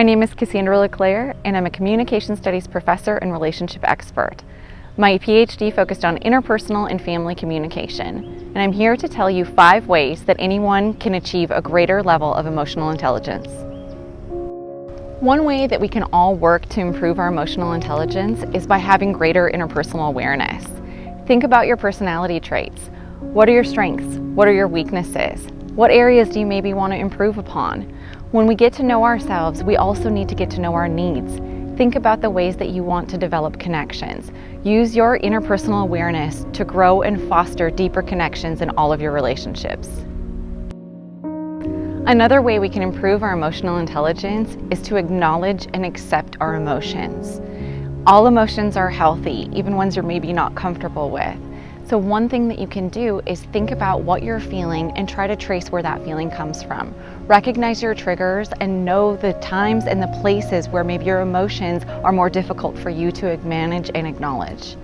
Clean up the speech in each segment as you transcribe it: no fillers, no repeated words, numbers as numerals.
My name is Cassandra LeClair, and I'm a communication studies professor and relationship expert. My PhD focused on interpersonal and family communication, and I'm here to tell you 5 ways that anyone can achieve a greater level of emotional intelligence. One way that we can all work to improve our emotional intelligence is by having greater interpersonal awareness. Think about your personality traits. What are your strengths? What are your weaknesses? What areas do you maybe want to improve upon? When we get to know ourselves, we also need to get to know our needs. Think about the ways that you want to develop connections. Use your interpersonal awareness to grow and foster deeper connections in all of your relationships. Another way we can improve our emotional intelligence is to acknowledge and accept our emotions. All emotions are healthy, even ones you're maybe not comfortable with. So one thing that you can do is think about what you're feeling and try to trace where that feeling comes from. Recognize your triggers and know the times and the places where maybe your emotions are more difficult for you to manage and acknowledge.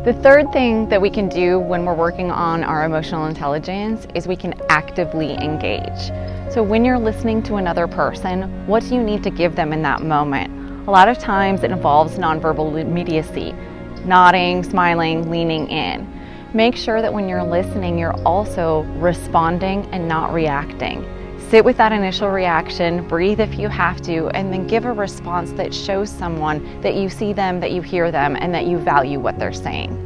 The third thing that we can do when we're working on our emotional intelligence is we can actively engage. So when you're listening to another person, what do you need to give them in that moment? A lot of times it involves nonverbal immediacy. Nodding, smiling, leaning in. Make sure that when you're listening, you're also responding and not reacting. Sit with that initial reaction, breathe if you have to, and then give a response that shows someone that you see them, that you hear them, and that you value what they're saying.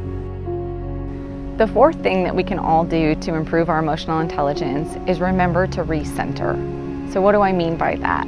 The fourth thing that we can all do to improve our emotional intelligence is remember to recenter. So what do I mean by that?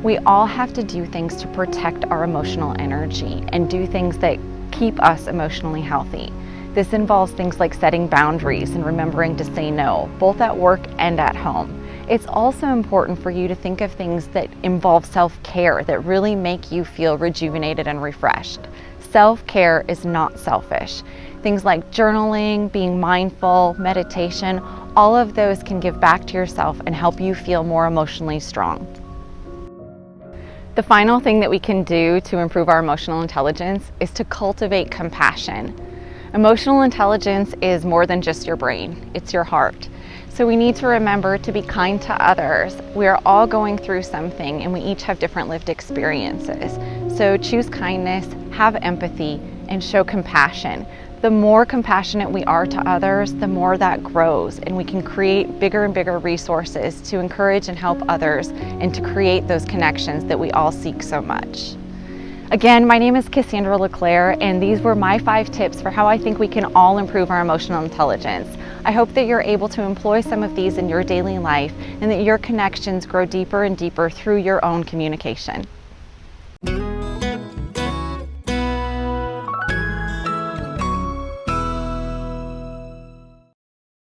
We all have to do things to protect our emotional energy and do things that keep us emotionally healthy. This involves things like setting boundaries and remembering to say no, both at work and at home. It's also important for you to think of things that involve self-care that really make you feel rejuvenated and refreshed. Self-care is not selfish. Things like journaling, being mindful, meditation, all of those can give back to yourself and help you feel more emotionally strong. The final thing that we can do to improve our emotional intelligence is to cultivate compassion. Emotional intelligence is more than just your brain, it's your heart. So we need to remember to be kind to others. We are all going through something and we each have different lived experiences. So choose kindness, have empathy, and show compassion. The more compassionate we are to others, the more that grows, and we can create bigger and bigger resources to encourage and help others and to create those connections that we all seek so much. Again, my name is Cassandra LeClair, and these were my 5 tips for how I think we can all improve our emotional intelligence. I hope that you're able to employ some of these in your daily life and that your connections grow deeper and deeper through your own communication.